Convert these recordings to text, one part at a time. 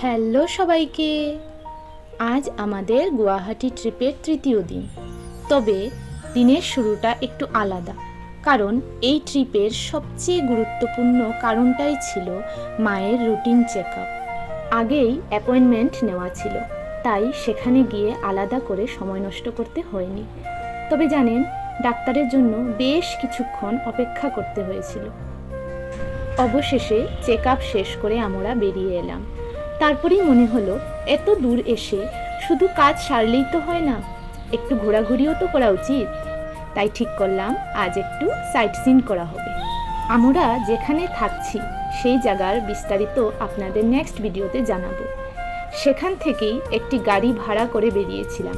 Hello সবাইকে। আজ আমাদের গুয়াহাটি ট্রিপের তৃতীয় দিন। তবে দিনের শুরুটা একটু আলাদা, কারণ এই ট্রিপের সবচেয়ে গুরুত্বপূর্ণ কারণটাই ছিল মায়ের রুটিন চেক আপ। আগেই অ্যাপয়েন্টমেন্ট নেওয়া ছিল, তাই সেখানে গিয়ে আলাদা করে সময় নষ্ট করতে হয়নি। তবে জানেন, ডাক্তারের জন্য বেশ কিছুক্ষণ অপেক্ষা করতে হয়েছিল। অবশেষে চেক আপ শেষ করে আমরা বেরিয়ে এলাম। তারপরেই মনে হলো, এত দূর এসে শুধু কাজ সারলেই তো হয় না, একটু ঘোরাঘুরিও তো করা উচিত। তাই ঠিক করলাম আজ একটু সাইট সিন করা হবে। আমরা যেখানে থাকছি সেই জায়গার বিস্তারিত আপনাদের নেক্সট ভিডিওতে জানাবো। সেখান থেকেই একটি গাড়ি ভাড়া করে বেরিয়েছিলাম,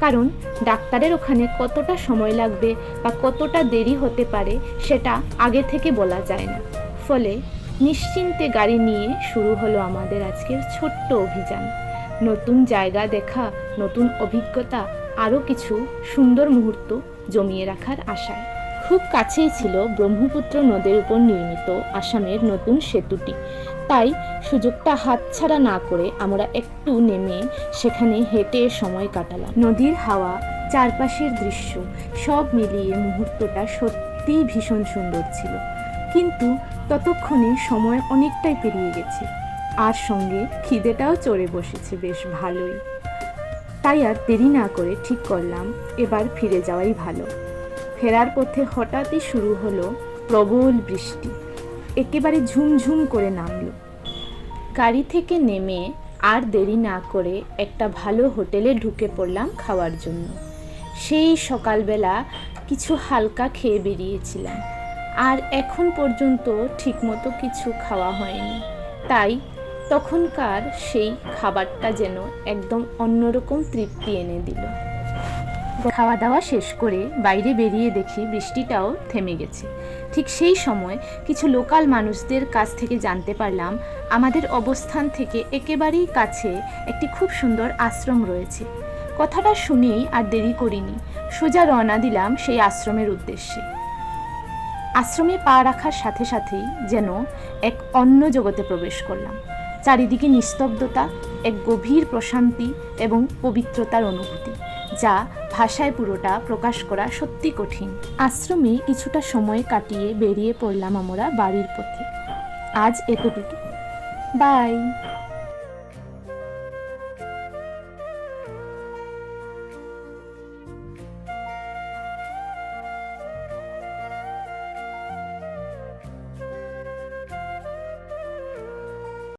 কারণ ডাক্তারের ওখানে কতটা সময় লাগবে বা কতটা দেরি হতে পারে সেটা আগে থেকে বলা যায় না। ফলে নিশ্চিন্তে গাড়ি নিয়ে শুরু হলো আমাদের আজকের ছোট্ট অভিযান। নতুন জায়গা দেখা, নতুন অভিজ্ঞতা, আরও কিছু সুন্দর মুহূর্ত জমিয়ে রাখার আশায়। খুব কাছেই ছিল ব্রহ্মপুত্র নদের উপর নির্মিত আসামের নতুন সেতুটি। তাই সুযোগটা হাতছাড়া না করে আমরা একটু নেমে সেখানে হেঁটে সময় কাটালাম। নদীর হাওয়া, চারপাশের দৃশ্য সব মিলিয়ে মুহূর্তটা সত্যিই ভীষণ সুন্দর ছিল। কিন্তু ততক্ষণে সময় অনেকটাই পেরিয়ে গেছে, আর সঙ্গে খিদেটাও চড়ে বসেছে বেশ ভালোই। তাই আর দেরি না করে ঠিক করলাম এবার ফিরে যাওয়াই ভালো। ফেরার পথে হঠাৎই শুরু হলো প্রবল বৃষ্টি, একেবারে ঝুমঝুম করে নামলো। গাড়ি থেকে নেমে আর দেরি না করে একটা ভালো হোটেলে ঢুকে পড়লাম খাওয়ার জন্য। সেই সকালবেলা কিছু হালকা খেয়ে বেরিয়েছিলাম, আর এখন পর্যন্ত ঠিকমতো কিছু খাওয়া হয়নি। তাই তখনকার সেই খাবারটা যেন একদম অন্যরকম তৃপ্তি এনে দিল। খাওয়া দাওয়া শেষ করে বাইরে বেরিয়ে দেখি বৃষ্টিটাও থেমে গেছে। ঠিক সেই সময় কিছু লোকাল মানুষদের কাছ থেকে জানতে পারলাম আমাদের অবস্থান থেকে একেবারেই কাছে একটি খুব সুন্দর আশ্রম রয়েছে। কথাটা শুনেই আর দেরি করিনি, সোজা রওনা দিলাম সেই আশ্রমের উদ্দেশ্যে। আশ্রমে পা রাখার সাথে সাথেই যেন এক অন্য জগতে প্রবেশ করলাম। চারিদিকে নিস্তব্ধতা, এক গভীর প্রশান্তি এবং পবিত্রতার অনুভূতি, যা ভাষায় পুরোটা প্রকাশ করা সত্যি কঠিন। আশ্রমে কিছুটা সময় কাটিয়ে বেরিয়ে পড়লাম আমরা বাড়ির পথে। আজ এতটুকু, বাই।